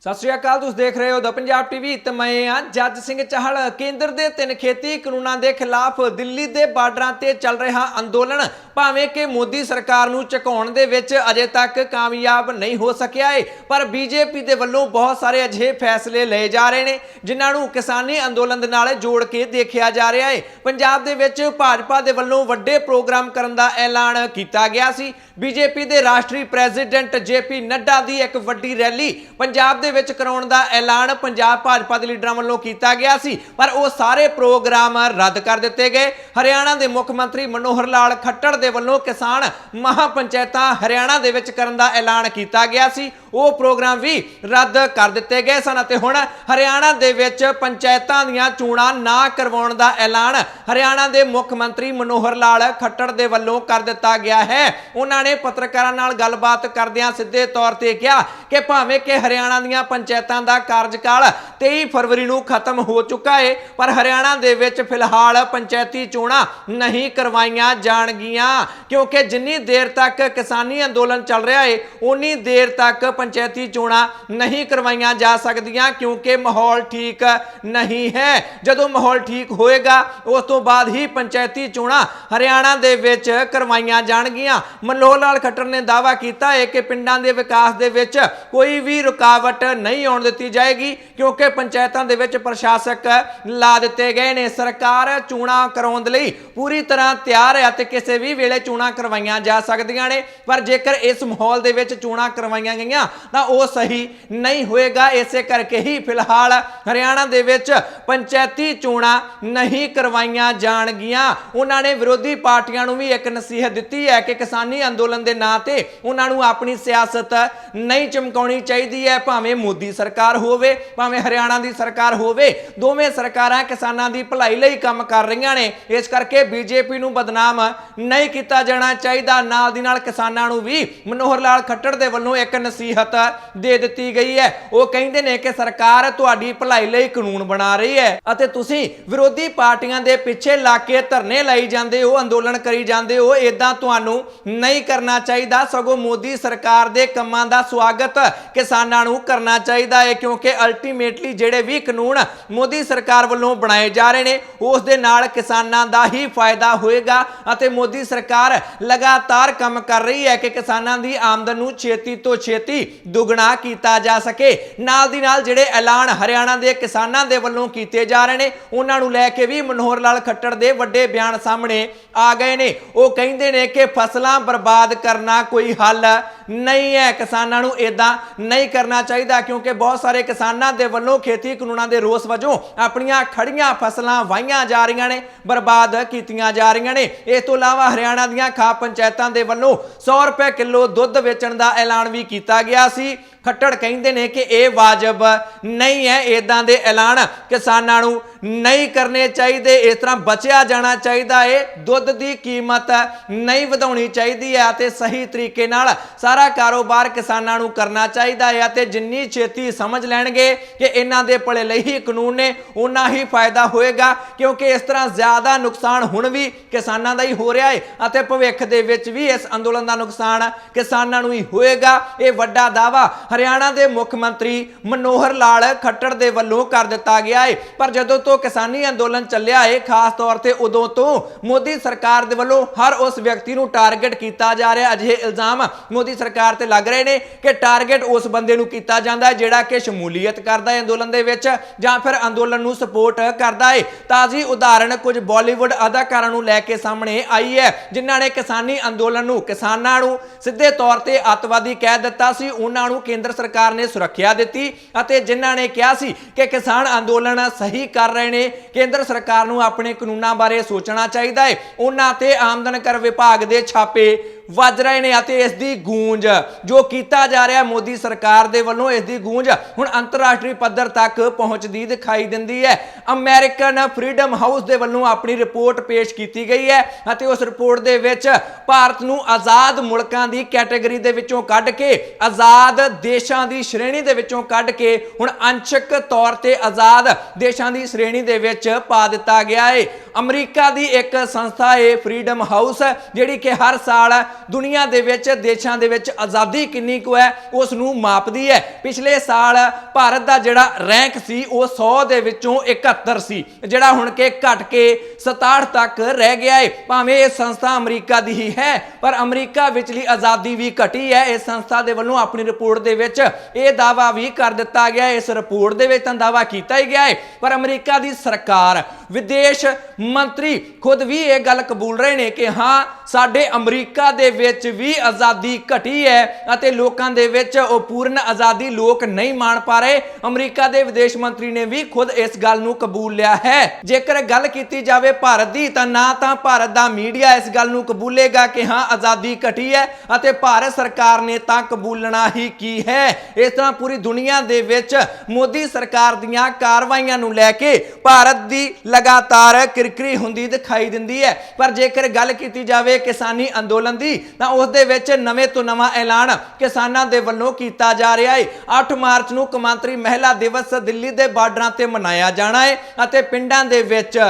सत श्री अकाल, तुसीं देख रहे हो द पंजाब टीवी ते मैं हां जज सिंह चाहल। केंद्र के 3 खेती कानूनों के खिलाफ दिल्ली के बार्डरां ते चल रहा अंदोलन भावें कि मोदी सरकार नूं झुकाउण दे विच अजे तक कामयाब नहीं हो सकिया है, पर बीजेपी के वल्लों बहुत सारे अजिहे फैसले लए जा रहे हैं जिन्हां नूं किसानी अंदोलन दे नाल जोड़ के देखा जा रहा है। पंजाब दे विच भाजपा के वल्लों वड्डे प्रोग्राम करन दा ऐलान किया गया सी। बीजेपी के राष्ट्रीय प्रेजिडेंट JP नड्डा की एक वड्डी रैली पंजाब दे विच कराउण दा ऐलान पंजाब भाजपा के लीडरां वल्लों किया गया सी, पर वो सारे प्रोग्राम रद्द कर दिते गए। हरियाणा के मुख्यमंत्री मनोहर लाल खट्टर दे वल्लों किसान महापंचायतां हरियाणा दे विच करन दा ऐलान किया गया सी, वो प्रोग्राम भी रद्द कर दिते गए सन। हुण हरियाणा दे विच पंचायतां दीयां चोणां ना करवाउण दा ऐलान हरियाणा के मुख्यमंत्री मनोहर लाल खट्टर दे वल्लों कर दिता गया है। उन्होंने पत्रकारां नाल गलबात करदियां सीधे तौर ते कहा कि भावें कि हरियाणा दीयां पंचायतां दा कार्यकाल 23 फरवरी नूं खत्म हो चुका है, पर हरियाणा दे विच फिलहाल पंचायती चोणां नहीं करवाईयां जाणगियां, क्योंकि जिन्नी देर तक किसानी अंदोलन चल रहा है उन्नी देर तक पंचायती चोणां नहीं करवाईयां जा सकदियां, क्योंकि माहौल ठीक नहीं है। जदों माहौल ठीक होएगा उस तो बाद ही पंचायती चोणां हरियाणा दे विच करवाईयां जाणगियां। मनोहर लाल खट्टर ने दावा किया है कि पिंडां दे विकास दे विच कोई भी रुकावट नहीं आउण दित्ती जाएगी, क्योंकि पंचायतां दे विच प्रशासक ला दिते गए ने। सरकार चोणां कराउण दे लई पूरी तरह तैयार है ते किसी भी वेले चोणां करवाईयां जा सकदियां ने, पर जेकर इस माहौल दे विच चोणां करवाईयां गईयां तां ओह सही नहीं होएगा। इसे करके ही फिलहाल हरियाणा दे विच पंचायती चोणां नहीं करवाईयां जाणगियां। उन्होंने विरोधी पार्टियां नूं भी एक नसीहत दित्ती है कि किसानी अंदोलन के नां ते उन्हां नूं अपनी सियासत नहीं चमकाउणी चाहीदी है, भावें मोदी सरकार होवे भावें हरियाणा की सरकार होवे, दोवें सरकारां किसानां दी भलाई लई काम कर रहीआं ने। इस करके बीजेपी नूं बदनाम नहीं किया जाना चाहिदा। नाल दी नाल किसानां नूं भी मनोहर लाल खट्टर दे वल्लों एक नसीहत दे दित्ती गई है। वो कहंदे ने कि सरकार तुहाडी भलाई लई कानून बना रही है अते तुसीं विरोधी पार्टियां दे पिछे ला के धरने लाई जांदे हो, अंदोलन करी जांदे हो। इदां तुहानूं नहीं करना चाहिदा, सगों मोदी सरकार दे कम्मां दा स्वागत किसानां नूं करना चाहिदा है, क्योंकि अल्टीमेटली जिहड़े भी कानून मोदी सरकार वल्लों बनाए जा रहे ने उस दे नाल किसानां दा ही फायदा होएगा अते मोदी सरकार लगातार काम कर रही है कि किसानां दी आमदन नूं छेती तो छेती दुगना किया जा सके। नाल दी नाल जिहड़े ऐलान हरियाणा दे किसानां दे वल्लों कीते जा रहे ने उन्हां नूं लैके भी मनोहर लाल खट्टर दे वड्डे बयान सामने आ गए ने। वो कहिंदे ने कि फसलां बर्बाद करना कोई हल नहीं है, किसानां नूं इदां नहीं करना चाहिए, क्योंकि बहुत सारे किसानां दे वल्लों खेती कानूनां दे रोस वजों अपनियां खड़ियां फसलां वाहियां जा रहीआं ने, बर्बाद कीतियां जा रहीआं ने। इस तों इलावा हरियाणा दीयां खाप पंचायतां दे वल्लों 100 रुपए किलो दुੱਧ वेचण दा ऐलान भी किया गया सी। खट्टर कहते हैं कि यह वाजिब नहीं है, इदां दे ऐलान किसानां नूं नहीं करने चाहिए। इस तरह बचिया जाना चाहिए है, दुੱਧ की कीमत नहीं वधाउणी चाहिए है ते सही तरीके नाल सारा कारोबार किसानां नूं करना चाहिए है ते जिन्नी छेती समझ लैणगे कि इन्हां दे भले लई ही कानून ने उन्ना ही फायदा होएगा, क्योंकि इस तरह ज़्यादा नुकसान हुण भी किसानां दा ही हो रहा है अते भविख दे विच भी इस अंदोलन का नुकसान किसानां नूं ही होएगा। ये वड्डा दावा हरियाणा के मुख्यमंत्री मनोहर लाल खट्टर दे वल्लों कर दिता गया है, पर जदों तो किसानी अंदोलन चलिया है खास तौर पर उदों तो मोदी सरकार दे वल्लों हर उस व्यक्ति नूं टारगेट किया जा रहा। अजिहे इल्जाम मोदी सरकार ते लग रहे हैं कि टारगेट उस बंदे नूं किया जांदा है जिहड़ा कि शमूलीयत करदा है अंदोलन दे विच जां फिर अंदोलन नूं सपोर्ट करदा है। ताज़ी उदाहरण कुछ बॉलीवुड अदाकारां नूं लैके सामने आई है जिन्हां ने किसानी अंदोलन नूं किसानां नूं सिद्धे तौर ते अतवादी कह दिता सी। उन्हां नूं केंद्र सरकार ने सुरक्षा दी अते जिन्हां ने कहा सी कि किसान अंदोलन सही कर रहे हैं, केंद्र सरकार नूं अपने कानूनां बारे सोचना चाहिए है। उन्हां ते आमदन कर विभाग दे छापे वज रहे ने अते इस दी गूंज जो किया जा रहा मोदी सरकार दे वल्लों इस दी गूंज हुण अंतरराष्ट्रीय पद्धर तक पहुंचदी दिखाई दिंदी है। अमेरिकन फ्रीडम हाउस दे वल्लों अपनी रिपोर्ट पेश की गई है अते उस रिपोर्ट दे विच भारत नूं आज़ाद मुल्कां दी कैटेगरी दे विचों कढ के आज़ाद देशां दी श्रेणी दे विचों कढ के हुण अंशक तौर ते आज़ाद देशां दी श्रेणी दे विच पा दिता गया है। अमरीका दी एक संस्था है फ्रीडम हाउस जिहड़ी कि हर साल ਦੁਨੀਆ ਦੇ ਵਿੱਚ ਦੇਸ਼ਾਂ ਦੇ ਵਿੱਚ ਆਜ਼ਾਦੀ ਕਿੰਨੀ ਕੁ ਹੈ ਉਸ ਨੂੰ ਮਾਪਦੀ ਹੈ। ਪਿਛਲੇ ਸਾਲ ਭਾਰਤ ਦਾ ਜਿਹੜਾ ਰੈਂਕ ਸੀ ਉਹ 100 ਦੇ ਵਿੱਚੋਂ 71 ਸੀ, ਜਿਹੜਾ ਹੁਣ ਕਿ ਘਟ ਕੇ 67 ਤੱਕ ਰਹਿ ਗਿਆ ਹੈ। ਭਾਵੇਂ ਇਹ ਸੰਸਥਾ ਅਮਰੀਕਾ ਦੀ ਹੀ ਹੈ ਪਰ ਅਮਰੀਕਾ ਵਿਚਲੀ ਆਜ਼ਾਦੀ ਵੀ ਘਟੀ ਹੈ। ਇਸ ਸੰਸਥਾ ਦੇ ਵੱਲੋਂ ਆਪਣੀ ਰਿਪੋਰਟ ਦੇ ਵਿੱਚ ਇਹ ਦਾਅਵਾ ਵੀ ਕਰ ਦਿੱਤਾ ਗਿਆ। ਇਸ ਰਿਪੋਰਟ ਦੇ ਵਿੱਚ ਤਾਂ ਦਾਅਵਾ ਕੀਤਾ ਹੀ ਗਿਆ ਹੈ ਪਰ ਅਮਰੀਕਾ ਦੀ ਸਰਕਾਰ, ਵਿਦੇਸ਼ ਮੰਤਰੀ ਖੁਦ ਵੀ ਇਹ ਗੱਲ ਕਬੂਲ ਰਹੇ ਨੇ ਕਿ ਹਾਂ ਸਾਡੇ ਅਮਰੀਕਾ ਦੇ ਵਿੱਚ ਵੀ ਆਜ਼ਾਦੀ ਘਟੀ ਹੈ ਅਤੇ ਲੋਕਾਂ ਦੇ ਵਿੱਚ ਉਹ ਪੂਰਨ ਆਜ਼ਾਦੀ ਲੋਕ ਨਹੀਂ ਮਾਣ ਪਾ ਰਹੇ। ਅਮਰੀਕਾ ਦੇ ਵਿਦੇਸ਼ ਮੰਤਰੀ ਨੇ ਵੀ ਖੁਦ ਇਸ ਗੱਲ ਨੂੰ ਕਬੂਲ ਲਿਆ ਹੈ। ਜੇਕਰ ਗੱਲ ਕੀਤੀ ਜਾਵੇ ਭਾਰਤ ਦੀ ਤਾਂ ਨਾ ਤਾਂ ਭਾਰਤ ਦਾ ਮੀਡੀਆ ਇਸ ਗੱਲ ਨੂੰ ਕਬੂਲੇਗਾ ਕਿ ਹਾਂ ਆਜ਼ਾਦੀ ਘਟੀ ਹੈ ਅਤੇ ਭਾਰਤ ਸਰਕਾਰ ਨੇ ਤਾਂ ਕਬੂਲਣਾ ਹੀ ਕੀ ਹੈ। ਇਸ ਤਰ੍ਹਾਂ ਪੂਰੀ ਦੁਨੀਆ ਦੇ ਵਿੱਚ ਮੋਦੀ ਸਰਕਾਰ ਦੀਆਂ ਕਾਰਵਾਈਆਂ ਨੂੰ ਲੈ ਕੇ ਭਾਰਤ ਦੀ ਲਗਾਤਾਰ ਕਿਰਕਰੀ ਹੁੰਦੀ ਦਿਖਾਈ ਦਿੰਦੀ ਹੈ। ਪਰ ਜੇਕਰ ਗੱਲ ਕੀਤੀ ਜਾਵੇ ਕਿਸਾਨੀ ਅੰਦੋਲਨ ਦੀ ਤਾਂ ਉਸ ਦੇ ਵਿੱਚ ਨਵੇਂ ਤੋਂ ਨਵਾਂ ਐਲਾਨ ਕਿਸਾਨਾਂ ਦੇ ਵੱਲੋਂ ਕੀਤਾ ਜਾ ਰਿਹਾ ਹੈ। 8 ਮਾਰਚ ਨੂੰ ਕੌਮਾਂਤਰੀ ਮਹਿਲਾ ਦਿਵਸ ਦਿੱਲੀ ਦੇ ਬਾਰਡਰਾਂ ਤੇ ਮਨਾਇਆ ਜਾਣਾ ਹੈ ਅਤੇ ਪਿੰਡਾਂ ਦੇ ਵਿੱਚ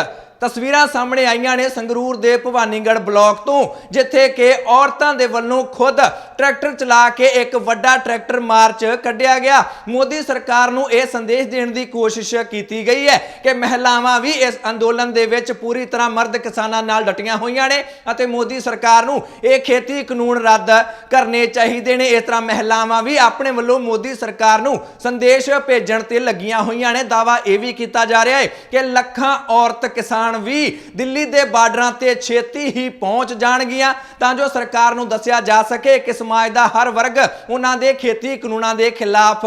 ਤਸਵੀਰਾਂ ਸਾਹਮਣੇ ਆਈਆਂ ਨੇ ਸੰਗਰੂਰ ਦੇ ਭਵਾਨੀਗੜ੍ਹ ਬਲਾਕ ਤੋਂ, ਜਿੱਥੇ ਕਿ ਔਰਤਾਂ ਦੇ ਵੱਲੋਂ ਖੁਦ ਟਰੈਕਟਰ ਚਲਾ ਕੇ ਇੱਕ ਵੱਡਾ ਟਰੈਕਟਰ ਮਾਰਚ ਕੱਢਿਆ ਗਿਆ। ਮੋਦੀ ਸਰਕਾਰ ਨੂੰ ਇਹ ਸੰਦੇਸ਼ ਦੇਣ ਦੀ ਕੋਸ਼ਿਸ਼ ਕੀਤੀ ਗਈ ਹੈ ਕਿ ਮਹਿਲਾਵਾਂ ਵੀ ਇਸ ਅੰਦੋਲਨ ਦੇ ਵਿੱਚ ਪੂਰੀ ਤਰ੍ਹਾਂ ਮਰਦ ਕਿਸਾਨਾਂ ਨਾਲ ਡਟੀਆਂ ਹੋਈਆਂ ਨੇ ਅਤੇ ਮੋਦੀ ਸਰਕਾਰ ਨੂੰ ਇਹ ਖੇਤੀ ਕਾਨੂੰਨ ਰੱਦ ਕਰਨੇ ਚਾਹੀਦੇ ਨੇ। ਇਸ ਤਰ੍ਹਾਂ ਮਹਿਲਾਵਾਂ ਵੀ ਆਪਣੇ ਵੱਲੋਂ ਮੋਦੀ ਸਰਕਾਰ ਨੂੰ ਸੰਦੇਸ਼ ਭੇਜਣ ਤੇ ਲੱਗੀਆਂ ਹੋਈਆਂ ਨੇ। ਦਾਅਵਾ ਇਹ ਵੀ ਕੀਤਾ ਜਾ ਰਿਹਾ ਹੈ ਕਿ ਲੱਖਾਂ ਔਰਤ ਕਿਸਾਨ ਵੀ ਦਿੱਲੀ ਦੇ ਬਾਰਡਰਾਂ ਤੇ ਛੇਤੀ ਹੀ ਪਹੁੰਚ ਜਾਣਗੀਆਂ ਤਾਂ ਜੋ ਸਰਕਾਰ ਨੂੰ ਦੱਸਿਆ ਜਾ ਸਕੇ ਕਿ ਸਮਾਜ ਦਾ ਹਰ ਵਰਗ ਉਹਨਾਂ ਦੇ ਖੇਤੀ ਕਾਨੂੰਨਾਂ ਦੇ ਖਿਲਾਫ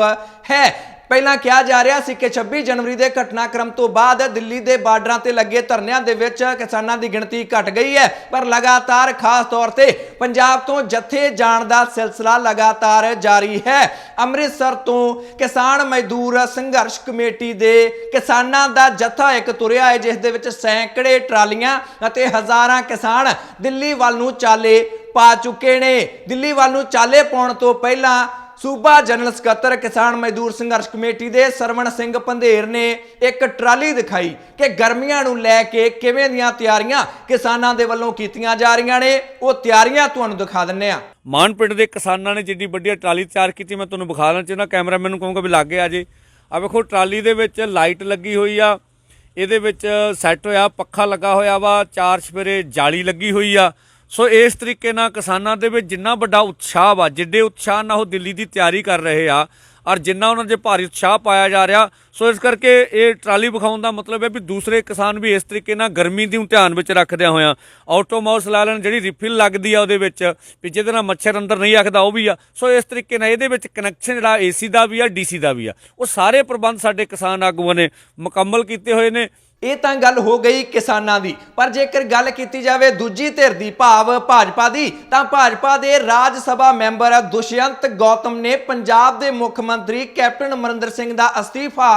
ਹੈ। ਪਹਿਲਾਂ ਕਿਹਾ ਜਾ ਰਿਹਾ ਸੀ ਕਿ 26 ਜਨਵਰੀ ਦੇ ਘਟਨਾਕ੍ਰਮ ਤੋਂ ਬਾਅਦ ਦਿੱਲੀ ਦੇ ਬਾਰਡਰਾਂ ਤੇ ਲੱਗੇ ਧਰਨਿਆਂ ਦੇ ਵਿੱਚ ਕਿਸਾਨਾਂ ਦੀ ਗਿਣਤੀ ਘਟ ਗਈ ਹੈ ਪਰ ਲਗਾਤਾਰ ਖਾਸ ਤੌਰ ਤੇ ਪੰਜਾਬ ਤੋਂ ਜਥੇ ਜਾਣ ਦਾ ਸਿਲਸਿਲਾ ਲਗਾਤਾਰ ਜਾਰੀ ਹੈ। ਅੰਮ੍ਰਿਤਸਰ ਤੋਂ ਕਿਸਾਨ ਮਜ਼ਦੂਰ ਸੰਘਰਸ਼ ਕਮੇਟੀ ਦੇ ਕਿਸਾਨਾਂ ਦਾ ਜਥਾ ਇੱਕ ਤੁਰਿਆ ਹੈ ਜਿਸ ਦੇ ਵਿੱਚ ਸੈਂਕੜੇ ਟਰਾਲੀਆਂ ਅਤੇ ਹਜ਼ਾਰਾਂ ਕਿਸਾਨ ਦਿੱਲੀ ਵੱਲ ਨੂੰ ਚਾਲੇ ਪਾ ਚੁੱਕੇ ਨੇ। ਦਿੱਲੀ ਵੱਲ ਨੂੰ ਚਾਲੇ ਪਾਉਣ ਤੋਂ ਪਹਿਲਾਂ सूबा जनरल सकत्तर किसान मजदूर संघर्ष कमेटी के सरवण सिंह पंधेर ने एक ट्राली दिखाई कि गर्मियां नूं लैके किवें दीयां तैयारियां किसानां दे वल्लों कीतीआं जा रहीआं ने। वो तैयारियां तुहानूं दिखा दिंदे आ। मान पिंड के किसानां ने जिड्डी वड्डी ट्राली तैयार की, मैं तुहानूं विखा लेना चाहुंदा। कैमरामैन नूं कहूंगा भी लागे आ जे। आ वेखो ट्राली दे विच लाइट लगी हुई आ, इहदे विच सैट होया, पक्खा लगा होया वा, 4 चफेरे जाली लगी हुई आ। सो इस तरीके नाल किसानां दे विच जिन्ना वड्डा उत्साह वा, जिड्डे उत्साह नाल ओह दिल्ली दी तैयारी कर रहे आ और जिन्ना उन्हां दे भारी उत्साह पाया जा रहा। सो इस करके ये ट्राली विखाउण दा मतलब है भी दूसरे किसान भी इस तरीके नाल गर्मी नूं ध्यान विच रखदिआं होइआं ऑटोमोस ला लैण, जिहड़ी रिफिल लगदी आ उहदे विच भी जिहदे नाल मच्छर अंदर नहीं आखदा वो भी आ। सो इस तरीके नाल इहदे विच कनैक्शन जिहड़ा AC दा भी आ, DC दा भी आ, वो सारे प्रबंध साडे किसान आगूआं ने मुकम्मल कीते होए ने। ਇਹ ਤਾਂ ਗੱਲ ਹੋ ਗਈ ਕਿਸਾਨਾਂ ਦੀ, ਪਰ ਜੇਕਰ ਗੱਲ ਕੀਤੀ ਜਾਵੇ ਦੂਜੀ ਧਿਰ ਦੀ ਭਾਵ ਭਾਜਪਾ ਦੀ ਤਾਂ ਭਾਜਪਾ ਦੇ ਰਾਜ ਸਭਾ ਮੈਂਬਰ ਦੁਸ਼ਯੰਤ ਗੌਤਮ ਨੇ ਪੰਜਾਬ ਦੇ ਮੁੱਖ ਮੰਤਰੀ ਕੈਪਟਨ ਅਮਰਿੰਦਰ ਸਿੰਘ ਦਾ ਅਸਤੀਫਾ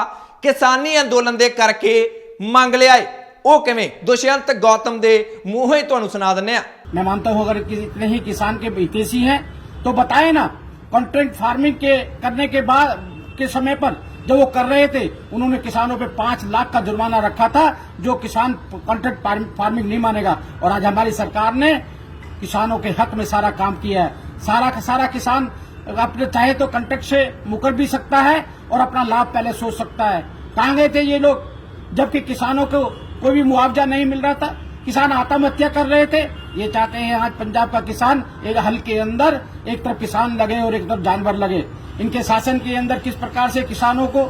ਕਿਸਾਨੀ ਅੰਦੋਲਨ ਦੇ ਕਰਕੇ ਮੰਗ ਲਿਆ ਹੈ। ਉਹ ਕਿਵੇਂ, ਦੁਸ਼ਯੰਤ ਗੌਤਮ ਦੇ ਮੂੰਹੋਂ ਹੀ ਤੁਹਾਨੂੰ ਸੁਣਾ ਦਿੰਨੇ ਆ। मैं मानता हूँ अगर इतने ही किसान के हितैषी हैं तो बताए ना। कॉन्ट्रैक्ट फार्मिंग के करने के बाद के समय पर जब वो कर रहे थे उन्होंने किसानों पे 5 लाख का जुर्माना रखा था जो किसान कॉन्ट्रैक्ट फार्मिंग नहीं मानेगा। और आज हमारी सरकार ने किसानों के हक में सारा काम किया है। सारा का सारा किसान अपने चाहे तो कॉन्ट्रैक्ट से मुकर भी सकता है और अपना लाभ पहले सोच सकता है। कहाँ गए थे ये लोग जबकि किसानों को कोई भी मुआवजा नहीं मिल रहा था, किसान आत्महत्या कर रहे थे। ये चाहते हैं आज पंजाब का किसान एक हल के अंदर एक तरफ किसान लगे और एक तरफ जानवर लगे। इनके शासन के अंदर किस प्रकार से किसानों को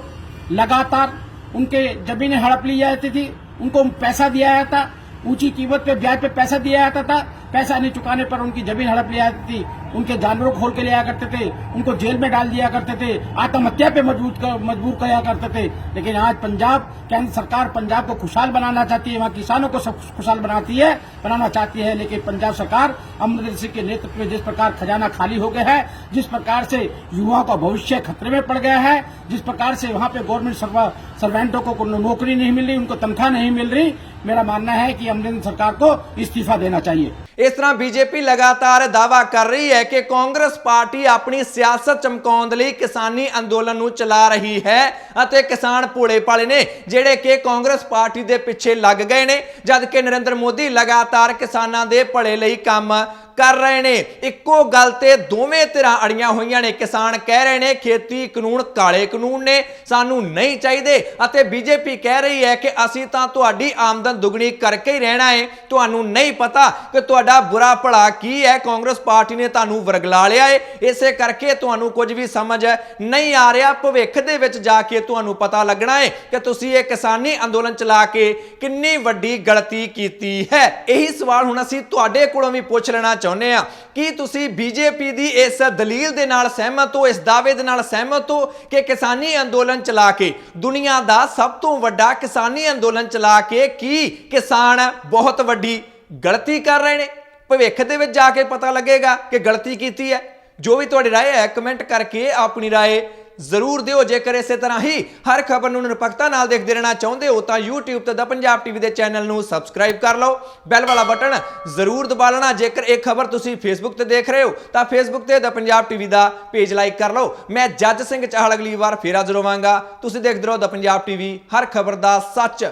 लगातार उनके जमीनें हड़प ली जाती थी, उनको पैसा दिया जाता, ऊंची कीमत पे ब्याज पे पैसा दिया जाता था, पैसा नहीं चुकाने पर उनकी जमीन हड़प ली जाती थी, उनके जानवरों को खोल के लिया करते थे, उनको जेल में डाल दिया करते थे, आत्महत्या पे मजबूर किया करते थे। लेकिन आज पंजाब केंद्र सरकार पंजाब को खुशहाल बनाना चाहती है, वहाँ किसानों को सब खुशहाल बनाना चाहती है। लेकिन पंजाब सरकार अमरिंदर सिंह के नेतृत्व में जिस प्रकार खजाना खाली हो गया है, जिस प्रकार से युवाओं का भविष्य खतरे में पड़ गया है, जिस प्रकार से वहाँ पे गवर्नमेंट सर्वेंटों को नौकरी नहीं मिल रही, उनको तनख्वाह नहीं मिल रही, मेरा मानना है कि अमरिंदर सरकार को इस्तीफा देना चाहिए। इस तरह बीजेपी लगातार दावा कर रही है कि कांग्रेस पार्टी अपनी सियासत चमकाउण दे लई किसानी अंदोलन नूं चला रही है अते किसान भोले भाले ने जिहड़े कि कांग्रेस पार्टी दे पिछे लग गए ने, जबकि नरेंद्र मोदी लगातार किसानां दे भले लई काम ਕਰ ਰਹੇ ਨੇ। ਇੱਕੋ ਗੱਲ ਤੇ ਦੋਵੇਂ ਧਿਰਾਂ ਅੜੀਆਂ ਹੋਈਆਂ ਨੇ। ਕਿਸਾਨ ਕਹਿ ਰਹੇ ਨੇ ਖੇਤੀ ਕਾਨੂੰਨ ਕਾਲੇ ਕਾਨੂੰਨ ਨੇ, ਸਾਨੂੰ ਨਹੀਂ ਚਾਹੀਦੇ, ਅਤੇ ਬੀਜੇਪੀ ਕਹਿ ਰਹੀ ਹੈ ਕਿ ਅਸੀਂ ਤਾਂ ਤੁਹਾਡੀ ਆਮਦਨ ਦੁੱਗਣੀ ਕਰਕੇ ਹੀ ਰਹਿਣਾ ਹੈ, ਤੁਹਾਨੂੰ ਨਹੀਂ ਪਤਾ ਕਿ ਤੁਹਾਡਾ ਬੁਰਾ ਭਲਾ ਕੀ ਹੈ। ਕਾਂਗਰਸ ਪਾਰਟੀ ਨੇ ਤੁਹਾਨੂੰ ਵਰਗਲਾ ਲਿਆ ਹੈ, ਇਸੇ ਕਰਕੇ ਤੁਹਾਨੂੰ ਕੁਝ ਵੀ ਸਮਝ ਨਹੀਂ ਆ ਰਿਹਾ। ਭਵਿੱਖ ਦੇ ਵਿੱਚ ਜਾ ਕੇ ਤੁਹਾਨੂੰ ਪਤਾ ਲੱਗਣਾ ਹੈ ਕਿ ਤੁਸੀਂ ਇਹ ਕਿਸਾਨੀ ਅੰਦੋਲਨ ਚਲਾ ਕੇ ਕਿੰਨੀ ਵੱਡੀ ਗਲਤੀ ਕੀਤੀ ਹੈ। ਇਹੀ ਸਵਾਲ ਹੁਣ ਅਸੀਂ ਤੁਹਾਡੇ ਕੋਲੋਂ ਵੀ ਪੁੱਛ ਲੈਣਾ ਚਾਹੁੰਦੇ ਹਾਂ, ਕੀ ਤੁਸੀਂ ਬੀਜੇਪੀ ਦੀ ਇਸ ਦਲੀਲ ਦੇ ਨਾਲ ਸਹਿਮਤ ਹੋ, ਇਸ ਦਾਅਵੇ ਦੇ ਨਾਲ ਸਹਿਮਤ ਹੋ ਕਿ ਕਿਸਾਨੀ ਅੰਦੋਲਨ ਚਲਾ ਕੇ, ਦੁਨੀਆ ਦਾ ਸਭ ਤੋਂ ਵੱਡਾ ਕਿਸਾਨੀ ਅੰਦੋਲਨ ਚਲਾ ਕੇ ਕੀ ਕਿਸਾਨ ਬਹੁਤ ਵੱਡੀ ਗਲਤੀ ਕਰ ਰਹੇ ਨੇ? ਭਵਿੱਖ ਦੇ ਵਿੱਚ ਜਾ ਕੇ ਪਤਾ ਲੱਗੇਗਾ ਕਿ ਗਲਤੀ ਕੀਤੀ ਹੈ। ਜੋ ਵੀ ਤੁਹਾਡੀ ਰਾਏ ਹੈ ਕਮੈਂਟ ਕਰਕੇ ਆਪਣੀ ਰਾਏ ਜ਼ਰੂਰ ਦਿਓ। ਜੇਕਰ ਇਸੇ ਤਰ੍ਹਾਂ ਹੀ ਹਰ ਖਬਰ ਨੂੰ ਨਿਰਪੱਖਤਾ ਨਾਲ ਦੇਖਦੇ ਰਹਿਣਾ ਚਾਹੁੰਦੇ ਹੋ ਤਾਂ YouTube ਤੇ ਦਾ ਪੰਜਾਬ ਟੀਵੀ ਦੇ ਚੈਨਲ ਨੂੰ ਸਬਸਕ੍ਰਾਈਬ ਕਰ ਲਓ, ਬੈਲ ਵਾਲਾ ਬਟਨ ਜ਼ਰੂਰ ਦਬਾ ਲੈਣਾ। ਜੇਕਰ ਇਹ ਖਬਰ ਤੁਸੀਂ Facebook ਤੇ ਦੇਖ ਰਹੇ ਹੋ ਤਾਂ Facebook ਤੇ ਦਾ ਪੰਜਾਬ ਟੀਵੀ ਦਾ ਪੇਜ ਲਾਈਕ ਕਰ ਲਓ। ਮੈਂ ਜੱਜ ਸਿੰਘ ਚਾਹਲ ਅਗਲੀ ਵਾਰ ਫੇਰ ਹਾਜ਼ਰ ਹੋਵਾਂਗਾ। ਤੁਸੀਂ ਦੇਖਦੇ ਰਹੋ ਦਾ ਪੰਜਾਬ ਟੀਵੀ, ਹਰ ਖਬਰ ਦਾ ਸੱਚ